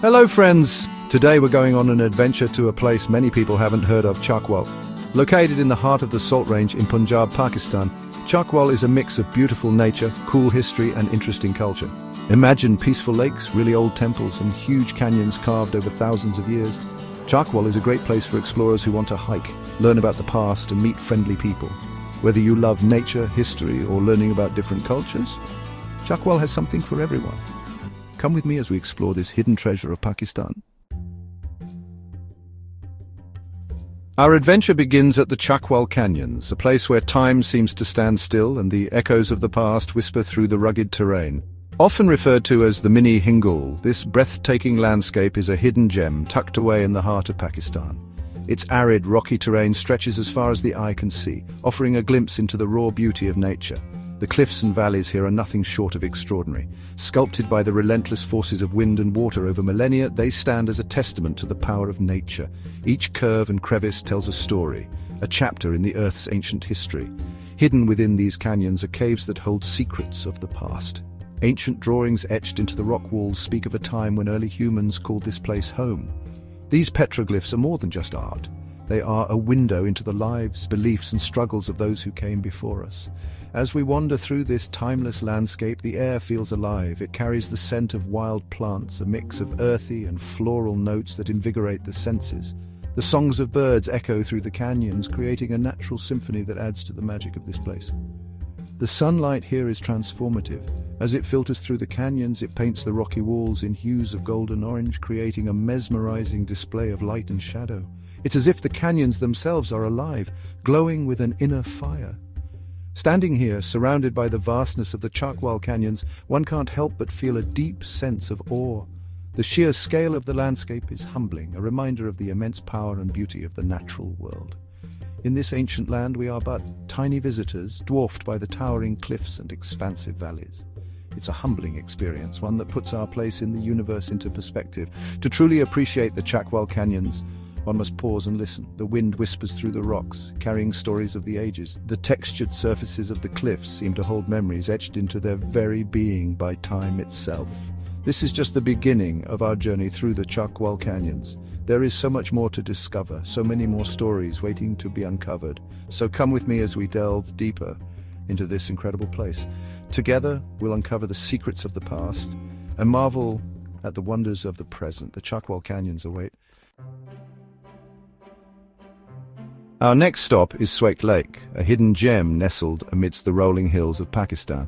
Hello friends! Today we're going on an adventure to a place many people haven't heard of, Chakwal. Located in the heart of the Salt Range in Punjab, Pakistan, Chakwal is a mix of beautiful nature, cool history and interesting culture. Imagine peaceful lakes, really old temples and huge canyons carved over thousands of years. Chakwal is a great place for explorers who want to hike, learn about the past and meet friendly people. Whether you love nature, history or learning about different cultures, Chakwal has something for everyone. Come with me as we explore this hidden treasure of Pakistan. Our adventure begins at the Chakwal Canyons, a place where time seems to stand still and the echoes of the past whisper through the rugged terrain. Often referred to as the mini Hingul, this breathtaking landscape is a hidden gem tucked away in the heart of Pakistan. Its arid, rocky terrain stretches as far as the eye can see, offering a glimpse into the raw beauty of nature. The cliffs and valleys here are nothing short of extraordinary. Sculpted by the relentless forces of wind and water over millennia, they stand as a testament to the power of nature. Each curve and crevice tells a story, a chapter in the Earth's ancient history. Hidden within these canyons are caves that hold secrets of the past. Ancient drawings etched into the rock walls speak of a time when early humans called this place home. These petroglyphs are more than just art. They are a window into the lives, beliefs and struggles of those who came before us. As we wander through this timeless landscape, the air feels alive. It carries the scent of wild plants, a mix of earthy and floral notes that invigorate the senses. The songs of birds echo through the canyons, creating a natural symphony that adds to the magic of this place. The sunlight here is transformative. As it filters through the canyons, it paints the rocky walls in hues of golden orange, creating a mesmerizing display of light and shadow. It's as if the canyons themselves are alive, glowing with an inner fire. Standing here, surrounded by the vastness of the Chakwal Canyons, one can't help but feel a deep sense of awe. The sheer scale of the landscape is humbling, a reminder of the immense power and beauty of the natural world. In this ancient land, we are but tiny visitors, dwarfed by the towering cliffs and expansive valleys. It's a humbling experience, one that puts our place in the universe into perspective. To truly appreciate the Chakwal Canyons, one must pause and listen. The wind whispers through the rocks, carrying stories of the ages. The textured surfaces of the cliffs seem to hold memories etched into their very being by time itself. This is just the beginning of our journey through the Chakwal Canyons. There is so much more to discover, so many more stories waiting to be uncovered. So come with me as we delve deeper into this incredible place. Together, we'll uncover the secrets of the past and marvel at the wonders of the present. The Chakwal Canyons await. Our next stop is Swake Lake, a hidden gem nestled amidst the rolling hills of Pakistan.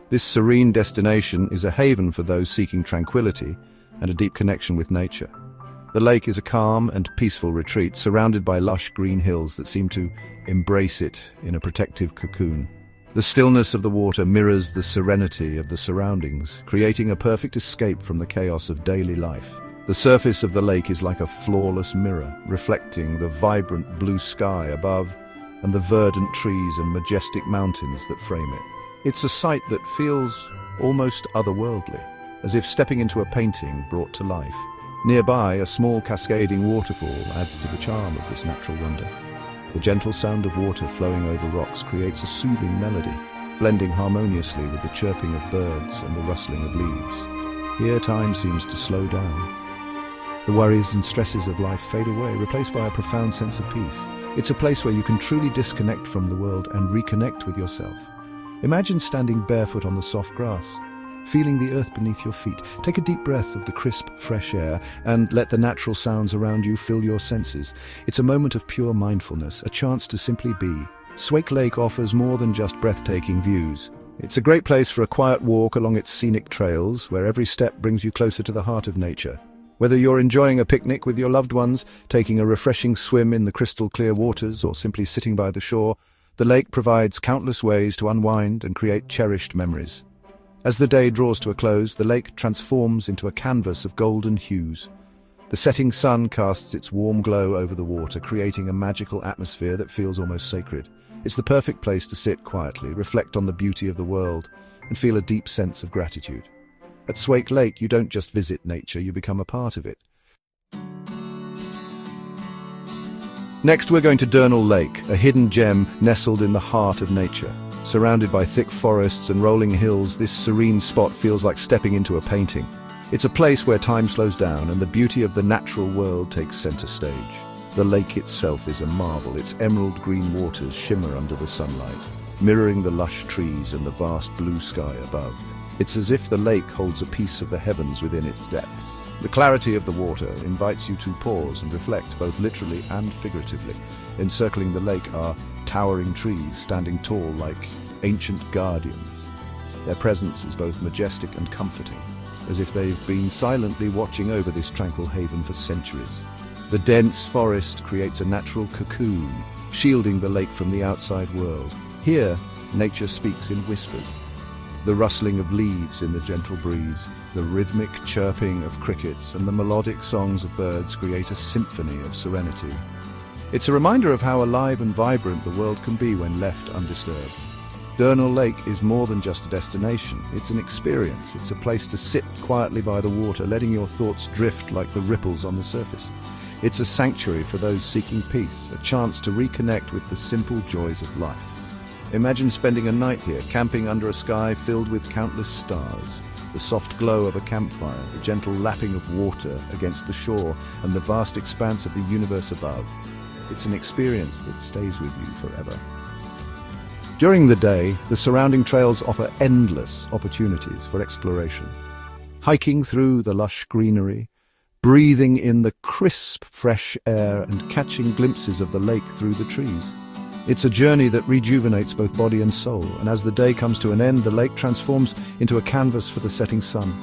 This serene destination is a haven for those seeking tranquility and a deep connection with nature. The lake is a calm and peaceful retreat, surrounded by lush green hills that seem to embrace it in a protective cocoon. The stillness of the water mirrors the serenity of the surroundings, creating a perfect escape from the chaos of daily life. The surface of the lake is like a flawless mirror, reflecting the vibrant blue sky above and the verdant trees and majestic mountains that frame it. It's a sight that feels almost otherworldly, as if stepping into a painting brought to life. Nearby, a small cascading waterfall adds to the charm of this natural wonder. The gentle sound of water flowing over rocks creates a soothing melody, blending harmoniously with the chirping of birds and the rustling of leaves. Here, time seems to slow down. The worries and stresses of life fade away, replaced by a profound sense of peace. It's a place where you can truly disconnect from the world and reconnect with yourself. Imagine standing barefoot on the soft grass, feeling the earth beneath your feet. Take a deep breath of the crisp, fresh air and let the natural sounds around you fill your senses. It's a moment of pure mindfulness, a chance to simply be. Swake Lake offers more than just breathtaking views. It's a great place for a quiet walk along its scenic trails, where every step brings you closer to the heart of nature. Whether you're enjoying a picnic with your loved ones, taking a refreshing swim in the crystal-clear waters, or simply sitting by the shore, the lake provides countless ways to unwind and create cherished memories. As the day draws to a close, the lake transforms into a canvas of golden hues. The setting sun casts its warm glow over the water, creating a magical atmosphere that feels almost sacred. It's the perfect place to sit quietly, reflect on the beauty of the world, and feel a deep sense of gratitude. At Swake Lake, you don't just visit nature, you become a part of it. Next, we're going to Durnal Lake, a hidden gem nestled in the heart of nature. Surrounded by thick forests and rolling hills, this serene spot feels like stepping into a painting. It's a place where time slows down and the beauty of the natural world takes center stage. The lake itself is a marvel. Its emerald green waters shimmer under the sunlight, mirroring the lush trees and the vast blue sky above. It's as if the lake holds a piece of the heavens within its depths. The clarity of the water invites you to pause and reflect, both literally and figuratively. Encircling the lake are towering trees standing tall like ancient guardians. Their presence is both majestic and comforting, as if they've been silently watching over this tranquil haven for centuries. The dense forest creates a natural cocoon, shielding the lake from the outside world. Here, nature speaks in whispers. The rustling of leaves in the gentle breeze, the rhythmic chirping of crickets, and the melodic songs of birds create a symphony of serenity. It's a reminder of how alive and vibrant the world can be when left undisturbed. Durnell Lake is more than just a destination. It's an experience. It's a place to sit quietly by the water, letting your thoughts drift like the ripples on the surface. It's a sanctuary for those seeking peace, a chance to reconnect with the simple joys of life. Imagine spending a night here, camping under a sky filled with countless stars. The soft glow of a campfire, the gentle lapping of water against the shore, and the vast expanse of the universe above. It's an experience that stays with you forever. During the day, the surrounding trails offer endless opportunities for exploration. Hiking through the lush greenery, breathing in the crisp, fresh air, and catching glimpses of the lake through the trees. It's a journey that rejuvenates both body and soul, and as the day comes to an end, the lake transforms into a canvas for the setting sun.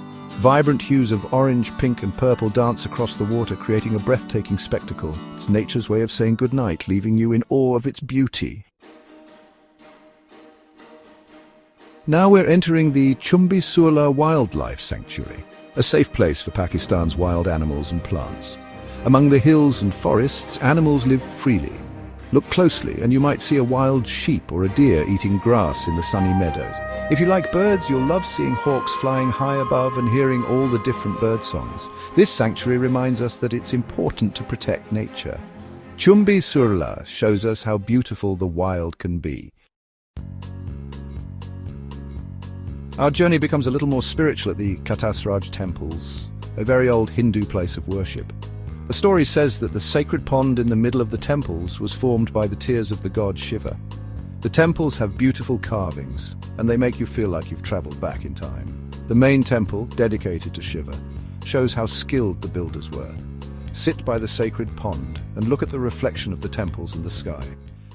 Vibrant hues of orange, pink, and purple dance across the water, creating a breathtaking spectacle. It's nature's way of saying goodnight, leaving you in awe of its beauty. Now we're entering the Chumbi Surla Wildlife Sanctuary, a safe place for Pakistan's wild animals and plants. Among the hills and forests, animals live freely. Look closely and you might see a wild sheep or a deer eating grass in the sunny meadows. If you like birds, you'll love seeing hawks flying high above and hearing all the different bird songs. This sanctuary reminds us that it's important to protect nature. Chumbi Surla shows us how beautiful the wild can be. Our journey becomes a little more spiritual at the Katasraj temples, a very old Hindu place of worship. The story says that the sacred pond in the middle of the temples was formed by the tears of the god Shiva. The temples have beautiful carvings, and they make you feel like you've traveled back in time. The main temple, dedicated to Shiva, shows how skilled the builders were. Sit by the sacred pond and look at the reflection of the temples in the sky.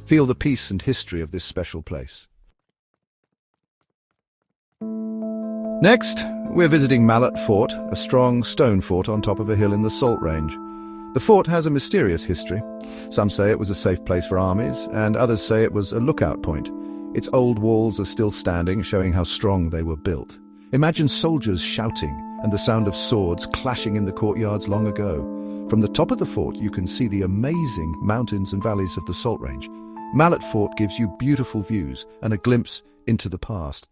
Feel the peace and history of this special place. Next, we're visiting Mallet Fort, a strong stone fort on top of a hill in the Salt Range. The fort has a mysterious history. Some say it was a safe place for armies, and others say it was a lookout point. Its old walls are still standing, showing how strong they were built. Imagine soldiers shouting and the sound of swords clashing in the courtyards long ago. From the top of the fort, you can see the amazing mountains and valleys of the Salt Range. Mallet Fort gives you beautiful views and a glimpse into the past.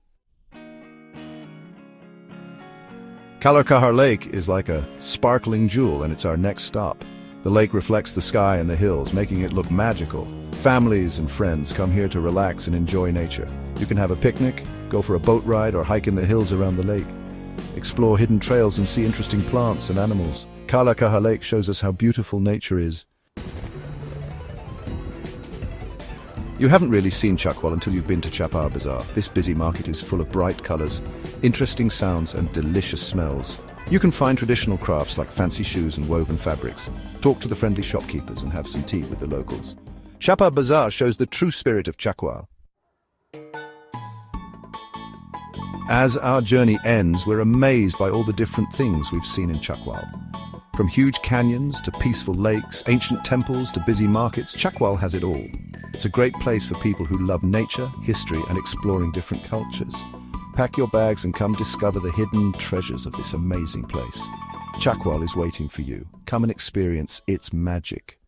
Kalarkahar Lake is like a sparkling jewel, and it's our next stop. The lake reflects the sky and the hills, making it look magical. Families and friends come here to relax and enjoy nature. You can have a picnic, go for a boat ride, or hike in the hills around the lake. Explore hidden trails and see interesting plants and animals. Kalarkahar Lake shows us how beautiful nature is. You haven't really seen Chakwal until you've been to Chapar Bazaar. This busy market is full of bright colours, interesting sounds and delicious smells. You can find traditional crafts like fancy shoes and woven fabrics. Talk to the friendly shopkeepers and have some tea with the locals. Chapar Bazaar shows the true spirit of Chakwal. As our journey ends, we're amazed by all the different things we've seen in Chakwal. From huge canyons to peaceful lakes, ancient temples to busy markets, Chakwal has it all. It's a great place for people who love nature, history, and exploring different cultures. Pack your bags and come discover the hidden treasures of this amazing place. Chakwal is waiting for you. Come and experience its magic.